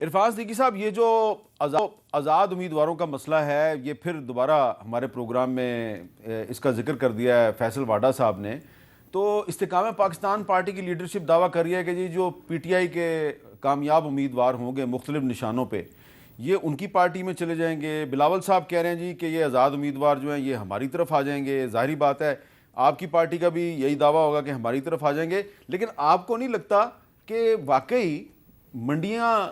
इरफान सिद्दीकी साहब, ये जो आज़ाद उम्मीदवारों का मसला है, ये फिर दोबारा हमारे प्रोग्राम में इसका जिक्र कर दिया है फैसल वाडा साहब ने। तो इस्तेकाम पाकिस्तान पार्टी की लीडरशिप दावा कर रही है कि जी जो PTI के कामयाब उम्मीदवार होंगे मुख्तलिफ निशानों पे, ये उनकी पार्टी में चले जाएंगे। बिलावल साहब कह रहे हैं जी कि ये आज़ाद उम्मीदवार जो हैं ये हमारी तरफ आ जाएंगे। ज़ाहिरी बात है आपकी पार्टी का भी यही दावा होगा कि हमारी तरफ आ जाएंगे, लेकिन आपको नहीं लगता कि वाकई मंडियां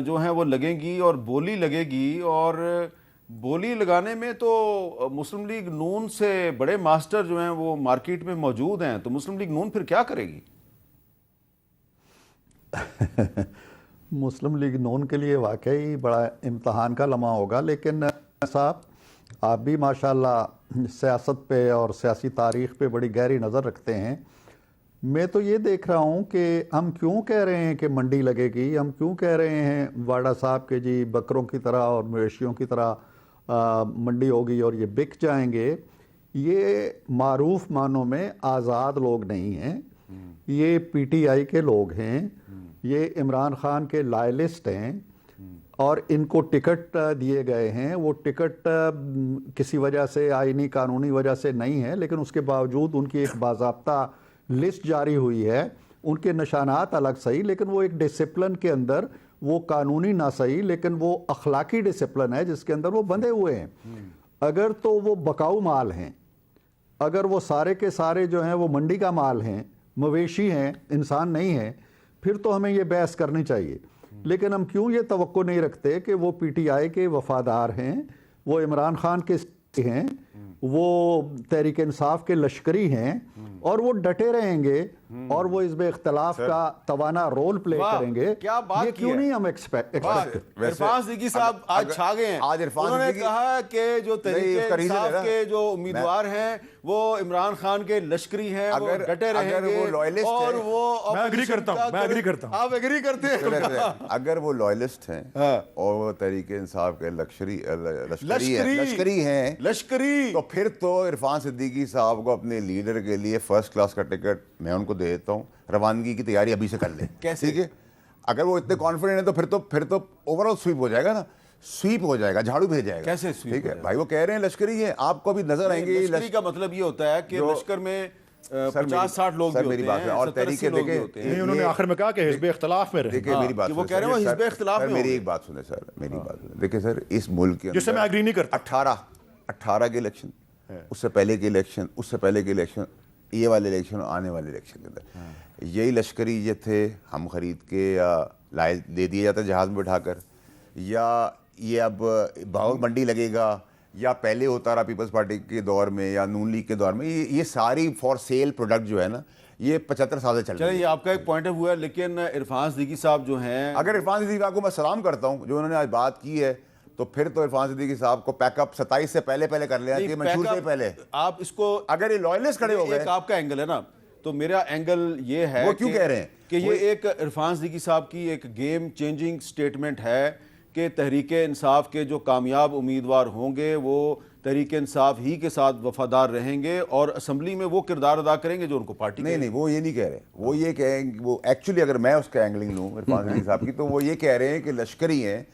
जो हैं वो लगेंगी और बोली लगेगी, और बोली लगाने में तो मुस्लिम लीग नून से बड़े मास्टर जो हैं वो मार्केट में मौजूद हैं, तो मुस्लिम लीग नून फिर क्या करेगी? मुस्लिम लीग नून के लिए वाकई बड़ा इम्तहान का लम्हा होगा। लेकिन साहब, आप भी माशाल्लाह सियासत पे और सियासी तारीख़ पे बड़ी गहरी नज़र रखते हैं। मैं तो ये देख रहा हूँ कि हम क्यों कह रहे हैं कि मंडी लगेगी, हम क्यों कह रहे हैं वाडा साहब के जी बकरों की तरह और मवेशियों की तरह मंडी होगी और ये बिक जाएंगे। ये मारूफ मानों में आज़ाद लोग नहीं हैं, ये PTI के लोग हैं, ये इमरान खान के लॉयलिस्ट हैं और इनको टिकट दिए गए हैं। वो टिकट किसी वजह से आईनी कानूनी वजह से नहीं है, लेकिन उसके बावजूद उनकी एक बाज़ाब्ता लिस्ट जारी हुई है। उनके निशानात अलग सही, लेकिन वो एक डिसिप्लिन के अंदर, वो कानूनी ना सही लेकिन वो अखलाकी डिसिप्लिन है जिसके अंदर वो बंधे हुए हैं। अगर तो वो बकाऊ माल हैं, अगर वो सारे के सारे जो हैं वो मंडी का माल हैं, मवेशी हैं, इंसान नहीं है, फिर तो हमें ये बहस करनी चाहिए। लेकिन हम क्यों ये तवक्को नहीं रखते कि वो PTI के वफादार हैं, वो इमरान खान के हैं, वो तहरीक इंसाफ के लश्करी हैं और वो डटे रहेंगे और वो इसमें इख्तलाफ का तवाना रोल प्ले करेंगे। क्या बात ये क्यों नहीं हम एक्सपेक्ट? इरफान सिद्दीकी साहब आज छा गए हैं। आज उन्होंने कहा कि जो तहरीक इंसाफ के जो उम्मीदवार हैं वो इमरान खान के लश्करी हैं, वो डटे रहेंगे और वो मैं एग्री करता हूं, मैं एग्री करता हूं। आप एग्री करते हैं? अगर वो लॉयलिस्ट हैं और वो तहरीक इंसाफ के लश्करी हैं, तो फिर तो इरफान सिद्दीकी साहब को अपने लीडर के लिए फर्स्ट क्लास का टिकट मैं उनको दे देता हूँ। रवानगी की तैयारी अभी से कर ले। कैसे? ठीक है, अगर वो इतने कॉन्फिडेंट है तो फिर तो ओवरऑल स्वीप हो जाएगा ना, स्वीप हो जाएगा, झाड़ू भेज जाएगा। कैसे स्वीप? ठीक है भाई, वो कह रहे हैं लश्करी है, आपको भी नजर आएंगे। लश्करी का मतलब ये होता है कि लश्कर में 50-60 लोग भी होते हैं और तरीके देखें। नहीं, उन्होंने आखिर में कहा कि हिज़्ब इख्तिलाफ में रहे। देखिए मेरी बात, वो कह रहे हैं वो हिज़्ब इख्तिलाफ में। मेरी एक बात सुने सर, मेरी बात सुने। देखिए सर, इस मुल्क के जिससे मैं एग्री नहीं करता, 18 के इलेक्शन, उससे पहले के इलेक्शन, उससे पहले के इलेक्शन, ये वाले इलेक्शन और आने वाले इलेक्शन के अंदर यही लश्करी ये थे, हम खरीद के या लाए दे दिए जाते जहाज में बिठाकर, या ये अब बहुत मंडी लगेगा, या पहले होता रहा पीपल्स पार्टी के दौर में या नून लीग के दौर में, ये सारी फॉर सेल प्रोडक्ट जो है ना, ये 75 साल से चल रही है। ये आपका एक पॉइंट ऑफ व्यू है, लेकिन इरफान सिद्दीकी साहब जो हैं, अगर इरफान सिद्दीकी साहब को मैं सलाम करता हूँ जो उन्होंने आज बात की है, तो फिर तो इरफान सिद्दीकी साहब को पैकअप 27 से पहले कर लिया चाहिए, मंशूर से पहले। आप इसको, अगर ये लॉयलिस्ट खड़े हो गए, एक आपका एंगल है ना, तो मेरा एंगल ये है, वो क्यों कह रहे हैं कि ये एक इरफान सिद्दीकी साहब की एक गेम चेंजिंग स्टेटमेंट है कि तहरीक इंसाफ के जो कामयाब उम्मीदवार होंगे वो तहरीक इंसाफ ही के साथ वफादार रहेंगे और असम्बली में वो किरदार अदा करेंगे जो उनको पार्टी। नहीं, वो ये नहीं कह रहे, वो ये कहेंगे, वो एक्चुअली अगर मैं उसका एंगलिंग लूँ इरफान सिद्दीकी साहब की, तो वो ये कह रहे हैं कि लश्करी हैं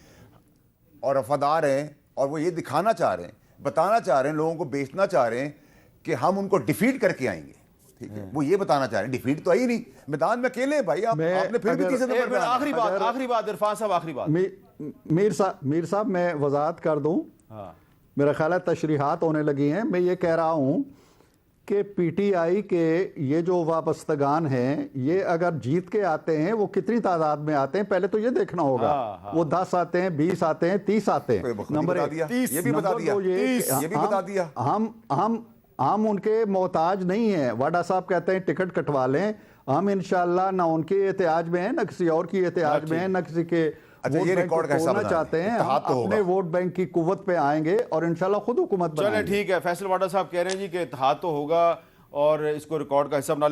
और वफादार हैं, और वो ये दिखाना चाह रहे हैं, बताना चाह रहे हैं, लोगों को बेचना चाह रहे हैं कि हम उनको डिफीट करके आएंगे। ठीक है, वो ये बताना चाह रहे हैं, डिफीट तो आई नहीं, मैदान में अकेले भाई आपने फिर भी तीसरे नंबर पे। आखिरी बात इरफान साहब, आखिरी बात मीर साहब मैं वजाहत कर दूं। मेरा ख्याल है तशरीहात होने लगी हैं। मैं ये कह रहा हूं कि PTI के ये जो वाबस्तगान हैं, ये अगर जीत के आते हैं, वो कितनी तादाद में आते हैं पहले तो ये देखना होगा। वो 10 आते हैं, 20 आते हैं, 30 आते हैं। नंबर 1 ये भी बता दिया। हम उनके मोहताज नहीं हैं। वाडा साहब कहते हैं टिकट कटवा लें, हम इंशाल्लाह ना उनके एहतियाज में हैं, ना किसी और की एहतियाज में हैं, ना किसी के ये रिकॉर्ड कैसा होना चाहते हैं। हम अपने वोट बैंक की कुव्वत पे आएंगे और इंशाल्लाह खुद हुकूमत बनाएंगे। चलें ठीक है, फैसल वाडा साहब कह रहे हैं जी कि इत्तेहाद तो होगा और इसको रिकॉर्ड का हिस्सा बना